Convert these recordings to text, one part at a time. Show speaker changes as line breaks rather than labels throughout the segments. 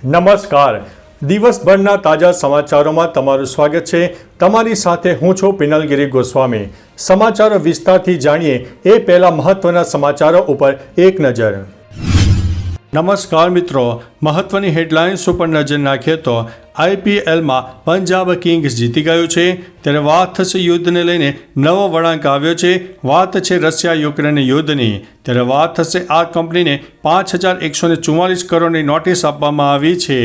નમસ્કાર. દિવસભરના તાજા સમાચારોમાં તમારું સ્વાગત છે. તમારી સાથે હું છું પિનલગીરી ગોસ્વામી. સમાચારો વિસ્તારથી જાણીએ એ પહેલા મહત્વના સમાચારો ઉપર એક નજર. નમસ્કાર મિત્રો, મહત્વની હેડલાઇન્સ ઉપર નજર નાખીએ તો IPLમાં પંજાબ કિંગ્સ જીતી ગયું છે. ત્યારે વાત થશે યુદ્ધને લઈને નવો વળાંક આવ્યો છે. વાત છે રશિયા યુક્રેન યુદ્ધની. ત્યારે વાત થશે આ કંપનીને 5,144 કરોડની નોટિસ આપવામાં આવી છે.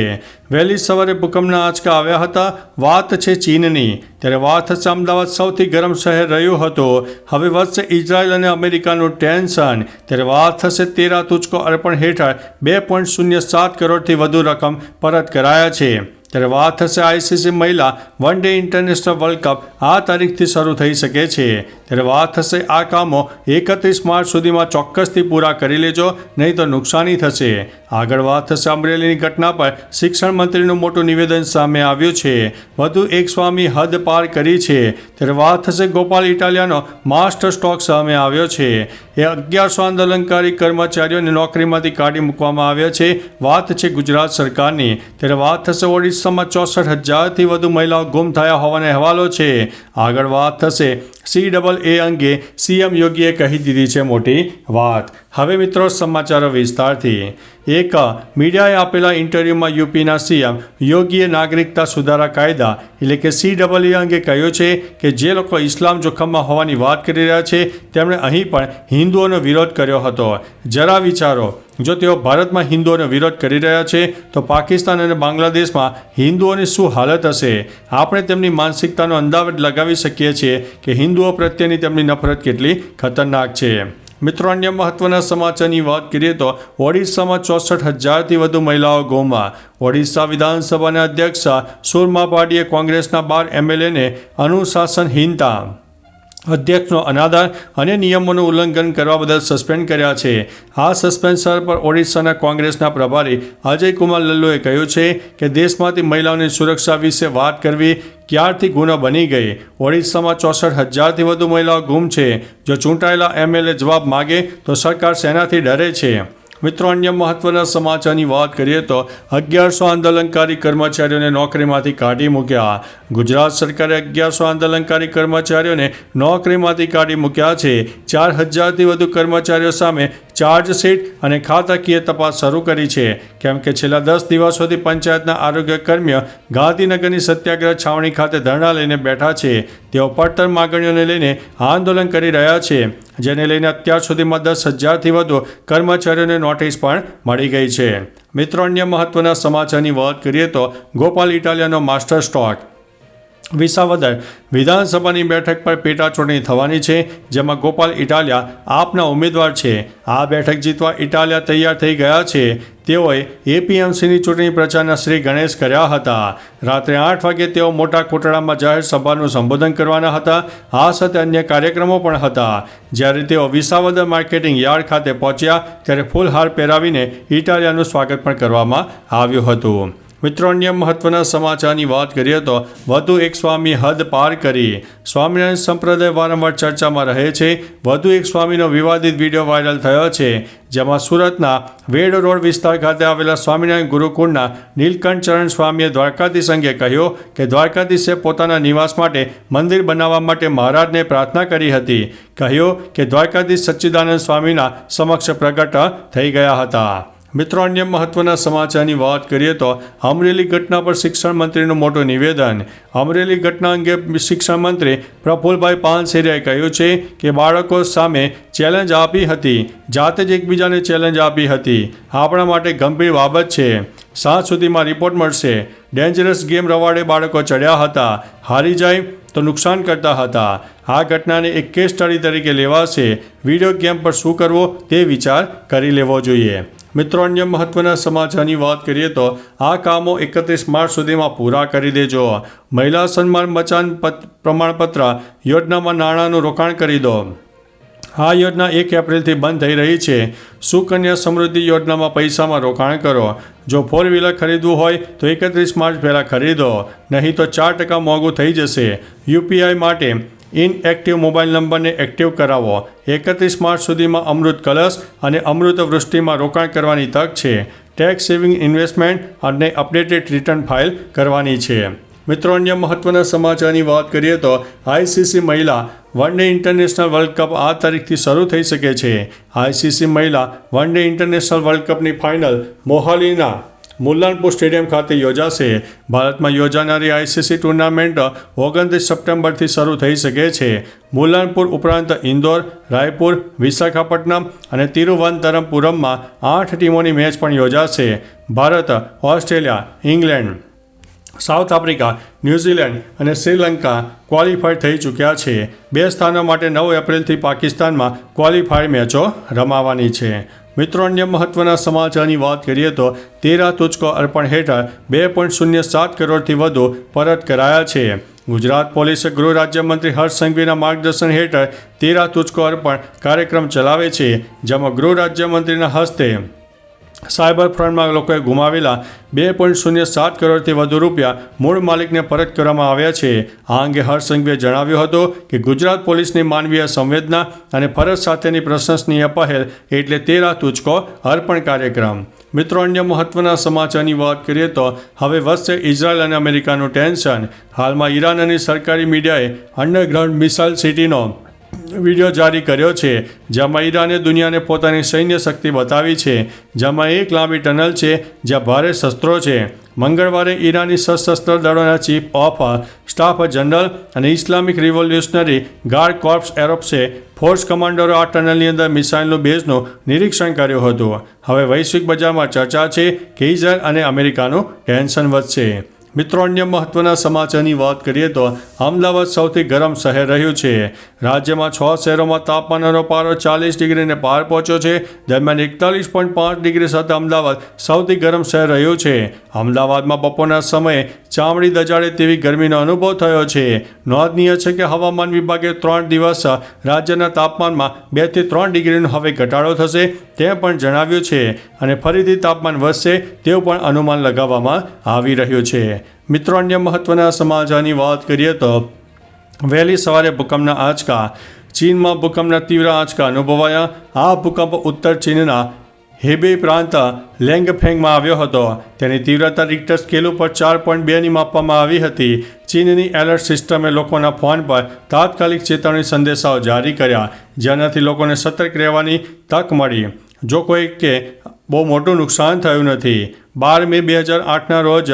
વહેલી સવારે ભૂકંપના આંચકા આવ્યા હતા. વાત છે ચીનની. ત્યારે વાત થશે અમદાવાદ સૌથી ગરમ શહેર રહ્યું હતું. હવે વધશે ઇઝરાયલ અને અમેરિકાનું ટેન્શન. ત્યારે વાત થશે તેરા તુચકો અર્પણ હેઠળ 2.07 કરોડથી વધુ રકમ પરત કરાયા છે. ત્યારે વાત થશે ICC મહિલા one day international world cup આ તારીખથી શરૂ થઈ શકે છે. ત્યારે વાત થશે આ કામો 31 માર્ચ સુધીમાં ચોક્કસથી પૂરા કરી લેજો, નહીં તો નુકસાની થશે. આગળ વાત થશે અમરેલીની ઘટના પર શિક્ષણ મંત્રીનું મોટું નિવેદન સામે આવ્યું છે. વધુ એક સ્વામી હદ પાર કરી છે. ત્યારે વાત થશે ગોપાલ ઇટાલિયાનો માસ્ટર સ્ટ્રોક સામે આવ્યો છે. એ 1100 આંદોલનકારી કર્મચારીઓને નોકરીમાંથી કાઢી મૂકવામાં આવ્યા છે. વાત છે ગુજરાત સરકારની. ત્યારે વાત થશે ઓડિશામાં 64,000થી વધુ મહિલાઓ ગુમ થયા હોવાના અહેવાલો છે. આગળ વાત થશે CAA અંગે CM યોગીએ કહી દીધી છે મોટી વાત. હવે મિત્રો સમાચારો વિસ્તારથી. એક મીડિયાએ આપેલા ઇન્ટરવ્યૂમાં યુપીના CM યોગીએ નાગરિકતા સુધારા કાયદા એટલે કે CAA અંગે કહ્યું છે કે જે લોકો ઇસ્લામ જોખમમાં હોવાની વાત કરી રહ્યા છે તેમણે અહીં પણ હિન્દુઓનો વિરોધ કર્યો હતો. જરા વિચારો, જો તેઓ ભારતમાં હિન્દુઓનો વિરોધ કરી રહ્યા છે તો પાકિસ્તાન અને બાંગ્લાદેશમાં હિન્દુઓની શું હાલત હશે? આપણે તેમની માનસિકતાનો અંદાજ લગાવી શકીએ છીએ કે હિન્દુઓ પ્રત્યેની તેમની નફરત કેટલી ખતરનાક છે. મિત્રો, અન્ય મહત્વના સમાચારની વાત કરીએ તો ઓડિશામાં 64,000થી વધુ મહિલાઓ ગુમમાં. ઓડિશા વિધાનસભાના અધ્યક્ષ સુરમા પાડીએ કોંગ્રેસના 12 MLAને અનુશાસનહીનતા, અધ્યક્ષનો અનાદર અને નિયમોનું ઉલ્લંઘન કરવા બદલ સસ્પેન્ડ કર્યા છે. આ સસ્પેન્શન પર ઓડિશાના કોંગ્રેસના પ્રભારી અજય કુમાર લલ્લુએ કહ્યું છે કે દેશમાંથી મહિલાઓની સુરક્ષા વિશે વાત કરવી ક્યારથી ગુનો બની ગઈ. ઓડિશામાં 64,000થી વધુ મહિલાઓ ગુમ છે. જો ચૂંટાયેલા MLA જવાબ માગે તો સરકાર શેનાથી ડરે છે? મિત્રો, અન્ય મહત્વના સમાચારની વાત કરીએ તો 1100 આંદોલનકારી કર્મચારીઓને નોકરીમાંથી કાઢી મૂક્યા. ગુજરાત સરકારે 1100 આંદોલનકારી કર્મચારીઓને નોકરીમાંથી કાઢી મૂક્યા છે. 4,000થી વધુ કર્મચારીઓ સામે ચાર્જશીટ અને ખાતાકીય તપાસ શરૂ કરી છે. કેમ કે છેલ્લા 10 દિવસોથી પંચાયતના આરોગ્ય કર્મીઓ ગાંધીનગરની સત્યાગ્રહ છાવણી ખાતે ધરણા લઈને બેઠા છે. તેઓ પડતર માગણીઓને લઈને આંદોલન કરી રહ્યા છે, જેને લઈને અત્યાર સુધીમાં 10,000થી વધુ કર્મચારીઓને નોટિસ પણ મળી ગઈ છે. મિત્રો, અન્ય મહત્વના સમાચારની વાત કરીએ તો ગોપાલ ઇટાલિયાનો માસ્ટર સ્ટ્રોક. વિસાવદર વિધાનસભાની બેઠક પર પેટા ચૂંટણી થવાની છે, જેમાં ગોપાલ ઇટાલિયા આપના ઉમેદવાર છે. આ બેઠક જીતવા ઇટાલિયા તૈયાર થઈ ગયા છે. તેઓએ APMCની ચૂંટણી પ્રચારના શ્રી ગણેશ કર્યા હતા. રાત્રે 8 વાગે તેઓ મોટા કોટડામાં જાહેર સભાનું સંબોધન કરવાના હતા. આ સાથે અન્ય કાર્યક્રમો પણ હતા. જ્યારે તેઓ વિસાવદર માર્કેટિંગ યાર્ડ ખાતે પહોંચ્યા ત્યારે ફૂલહાર પહેરાવીને ઇટાલિયાનું સ્વાગત પણ કરવામાં આવ્યું હતું. મિત્રો, અન્ય મહત્વના સમાચારની વાત કરીએ તો વધુ એક સ્વામી હદ પાર કરી. સ્વામિનારાયણ સંપ્રદાય વારંવાર ચર્ચામાં રહે છે. વધુ એક સ્વામીનો વિવાદિત વિડીયો વાયરલ થયો છે, જેમાં સુરતના વેડ રોડ વિસ્તાર ખાતે આવેલા સ્વામિનારાયણ ગુરુકુળના નીલકંઠ ચરણ સ્વામીએ દ્વારકાધીશ અંગે કહ્યું કે દ્વારકાધીશે પોતાના નિવાસ માટે મંદિર બનાવવા માટે મહારાજને પ્રાર્થના કરી હતી. કહ્યું કે દ્વારકાધીશ સચ્ચિદાનંદ સ્વામીના સમક્ષ પ્રગટ થઈ ગયા હતા. મિત્રો, અન્ય મહત્વના સમાચારની વાત કરીએ તો અમરેલી ઘટના પર શિક્ષણ મંત્રીનું મોટું નિવેદન. અમરેલી ઘટના અંગે શિક્ષણ મંત્રી પ્રફુલભાઈ પાનસેરિયાએ કહ્યું છે કે બાળકો સામે ચેલેન્જ આપી હતી, જાતે જ એકબીજાને ચેલેન્જ આપી હતી. આપણા માટે ગંભીર બાબત છે. સાંજ સુધીમાં રિપોર્ટ મળશે. ડેન્જરસ ગેમ રવાડે બાળકો ચડ્યા હતા. હારી જાય તો નુકસાન કરતા હતા. આ ઘટનાને એક કેસ સ્ટડી તરીકે લેવાશે. વિડીયો ગેમ પર શું કરવો તે વિચાર કરી લેવો જોઈએ. મિત્રો, અન્ય મહત્વના સમાચારની વાત કરીએ તો આ કામો 31 માર્ચ સુધીમાં પૂરા કરી દેજો. મહિલા સન્માન મચાન પ્રમાણપત્ર યોજનામાં નાણાંનું રોકાણ કરી દો. આ યોજના 1 એપ્રિલથી બંધ થઈ રહી છે. સુકન્યા સમૃદ્ધિ યોજનામાં પૈસામાં રોકાણ કરો. જો 4 વ્હીલર ખરીદવું હોય તો 31 માર્ચ પહેલાં ખરીદો, નહીં તો 4% મોંઘું થઈ જશે. UPI માટે ઇનએક્ટિવ મોબાઈલ નંબરને એક્ટિવ કરાવો. 31 માર્ચ સુધીમાં અમૃત કલશ અને અમૃત વૃષ્ટિમાં રોકાણ કરવાની તક છે. ટેક્સ સેવિંગ ઇન્વેસ્ટમેન્ટ અને અપડેટેડ રિટર્ન ફાઇલ કરવાની છે. મિત્રો, અન્ય મહત્વના સમાચારની વાત કરીએ તો આઈસીસી મહિલા one day international world cup આ તારીખથી શરૂ થઈ શકે છે. આઈસીસી મહિલા વન ડે ઇન્ટરનેશનલ વર્લ્ડ કપની ફાઇનલ મોહાલીના મુલ્લાનપુર સ્ટેડિયમ ખાતે યોજાશે. ભારતમાં યોજાનારી આઈસીસી ટુર્નામેન્ટ 29 સપ્ટેમ્બરથી શરૂ થઈ શકે છે. મુલ્લાનપુર ઉપરાંત ઇન્દોર, રાયપુર, વિશાખાપટ્ટનમ અને તિરુવનંતપુરમમાં 8 ટીમોની મેચ પણ યોજાશે. Bharat, Australia, England, south Africa, New Zealand અને શ્રીલંકા ક્વોલિફાય થઈ ચૂક્યા છે. 2 સ્થાનો માટે 9 એપ્રિલથી પાકિસ્તાનમાં ક્વોલિફાયર મેચો રમાવાની છે. મિત્રો, અન્ય મહત્વના સમાચારની વાત કરીએ તો તેરા તુજકો અર્પણ હેઠળ 2.07 કરોડથી વધુ પરત કરાયા છે. ગુજરાત પોલીસે ગૃહ રાજ્યમંત્રી હર્ષ સંઘવીના માર્ગદર્શન હેઠળ તેરા તુજકો અર્પણ કાર્યક્રમ ચલાવે છે, જેમાં ગૃહ રાજ્યમંત્રીના હસ્તે સાયબર ફ્રોડમાં લોકોએ ગુમાવેલા 2.07 કરોડથી વધુ રૂપિયા મૂળ માલિકને પરત કરવામાં આવ્યા છે. આ અંગે હર્ષ સંઘવીએ જણાવ્યું હતું કે ગુજરાત પોલીસની માનવીય સંવેદના અને ફરજ સાથેની પ્રશંસનીય પહેલ એટલે તેરા તુજકો અર્પણ કાર્યક્રમ. મિત્રો, અન્ય મહત્વના સમાચારની વાત કરીએ તો હવે વધશે ઇઝરાયલ અને અમેરિકાનું ટેન્શન. હાલમાં ઈરાનની સરકારી મીડિયાએ અંડરગ્રાઉન્ડ મિસાઇલ સિટીનો વિડીયો જારી કર્યો છે, જેમાં ઈરાને દુનિયાને પોતાની સૈન્ય શક્તિ બતાવી છે, જેમાં એક લાંબી ટનલ છે જ્યાં ભારે શસ્ત્રો છે. મંગળવારે ઈરાની સશસ્ત્ર દળોના ચીફ ઓફ સ્ટાફ જનરલ અને Islamic revolutionary guard corps aerospace force કમાન્ડરો આ ટનલની અંદર મિસાઇલનું બેઝનું નિરીક્ષણ કર્યું હતું. હવે વૈશ્વિક બજારમાં ચર્ચા છે કે ઇઝરાયલ અને અમેરિકાનું ટેન્શન વધશે. મિત્રો, અન્ય મહત્વના સમાચારની વાત કરીએ તો અમદાવાદ સૌથી ગરમ શહેર રહ્યું છે. રાજ્યમાં 6 શહેરોમાં તાપમાનનો પારો 40 ડિગ્રીને પાર પહોંચ્યો છે. દરમિયાન 41.5 ડિગ્રી સાથે અમદાવાદ સૌથી ગરમ શહેર રહ્યું છે. અમદાવાદમાં બપોરના સમયે ચામડી દજાડે તેવી ગરમીનો અનુભવ થયો છે. નોંધનીય છે કે હવામાન વિભાગે 3 દિવસ રાજ્યના તાપમાનમાં 2 થી 3 ડિગ્રીનો હવે ઘટાડો થશે તેમ પણ જણાવ્યું છે અને ફરીથી તાપમાન વધશે તેવું પણ અનુમાન લગાવવામાં આવી રહ્યું છે. મિત્રો, અન્ય મહત્વના સમાચારની વાત કરીએ તો વહેલી સવારે ભૂકંપના આંચકા. ચીનમાં ભૂકંપના તીવ્ર આંચકા અનુભવાયા. આ ભૂકંપ ઉત્તર ચીનના હેબેઈ પ્રાંત લેંગફેંગમાં આવ્યો હતો. તેની તીવ્રતા રિક્ટર સ્કેલ ઉપર 4.2ની માપવામાં આવી હતી. ચીનની એલર્ટ સિસ્ટમે લોકોના ફોન પર તાત્કાલિક ચેતવણી સંદેશાઓ જારી કર્યા, જેનાથી લોકોને સતર્ક રહેવાની તક મળી. જો કોઈ કે બહુ મોટું નુકસાન થયું નથી. 12 મે 2008ના રોજ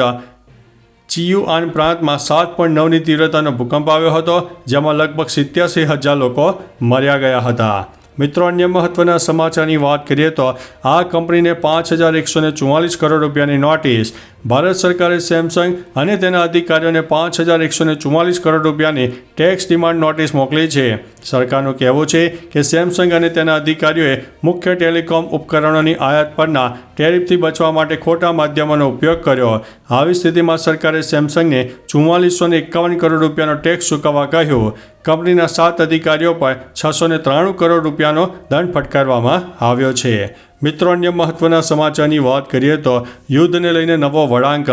ચિયુઆન પ્રાંતમાં 7.9ની તીવ્રતાનો ભૂકંપ આવ્યો હતો, જેમાં લગભગ 87,000 લોકો મર્યા ગયા હતા. મિત્રો, અન્ય મહત્વના સમાચારની વાત કરીએ તો આ કંપનીને 5,144 કરોડ રૂપિયાની નોટિસ. ભારત સરકારે સેમસંગ અને તેના અધિકારીઓને 5,144 કરોડ રૂપિયાની ટેક્સ ડિમાન્ડ નોટિસ મોકલી છે. સરકારનું કહેવું છે કે સેમસંગ અને તેના અધિકારીઓએ મુખ્ય ટેલિકોમ ઉપકરણોની આયાત પરના ટેરિફથી બચવા માટે ખોટા માધ્યમોનો ઉપયોગ કર્યો. આવી સ્થિતિમાં સરકારે સેમસંગને 4451 કરોડ રૂપિયાનો ટેક્સ ચૂકવવા કહ્યું. કંપનીના 7 અધિકારીઓ પર 693 કરોડ રૂપિયાનો દંડ ફટકારવામાં આવ્યો છે. મિત્રો, અન્ય મહત્વના સમાચારની વાત કરીએ તો યુદ્ધને લઈને નવો વળાંક.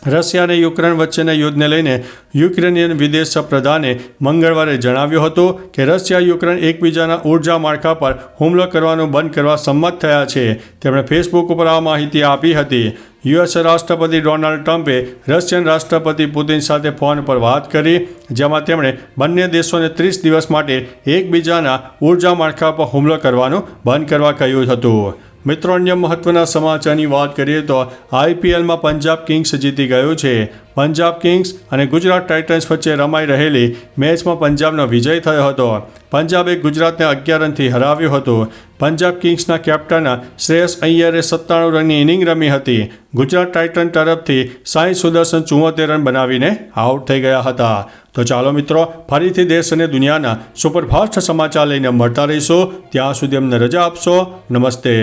રશિયા અને યુક્રેન વચ્ચેના યુદ્ધને લઈને યુક્રેનિયન વિદેશ પ્રધાને મંગળવારે જણાવ્યું હતું કે રશિયા યુક્રેન એકબીજાના ઉર્જા માળખા પર હુમલો કરવાનું બંધ કરવા સંમત થયા છે. તેમણે ફેસબુક ઉપર આ માહિતી આપી હતી. યુએસ રાષ્ટ્રપતિ ડોનાલ્ડ ટ્રમ્પે રશિયન રાષ્ટ્રપતિ પુતિન સાથે ફોન પર વાત કરી, જેમાં તેમણે બંને દેશોને 30 દિવસ માટે એકબીજાના ઉર્જા માળખા પર હુમલો કરવાનું બંધ કરવા કહ્યું હતું. મિત્રો, અન્ય મહત્વના સમાચારની વાત કરીએ તો આઈપીએલમાં પંજાબ કિંગ્સ જીતી ગયું છે. પંજાબ કિંગ્સ અને ગુજરાત ટાઇટન્સ વચ્ચે રમાઈ રહેલી મેચમાં પંજાબનો વિજય થયો હતો. પંજાબે ગુજરાતને 11 રનથી હરાવ્યું હતું. પંજાબ કિંગ્સના કેપ્ટન શ્રેયસ અય્યરે 97 રનની ઇનિંગ રમી હતી. ગુજરાત ટાઇટન તરફથી સાઈ સુદર્શન 74 રન બનાવીને આઉટ થઈ ગયા હતા. તો ચાલો મિત્રો, ફરીથી દેશ અને દુનિયાના સુપરફાસ્ટ સમાચાર લઈને મળતા રહીશું. ત્યાં સુધી અમને રજા આપશો. નમસ્તે.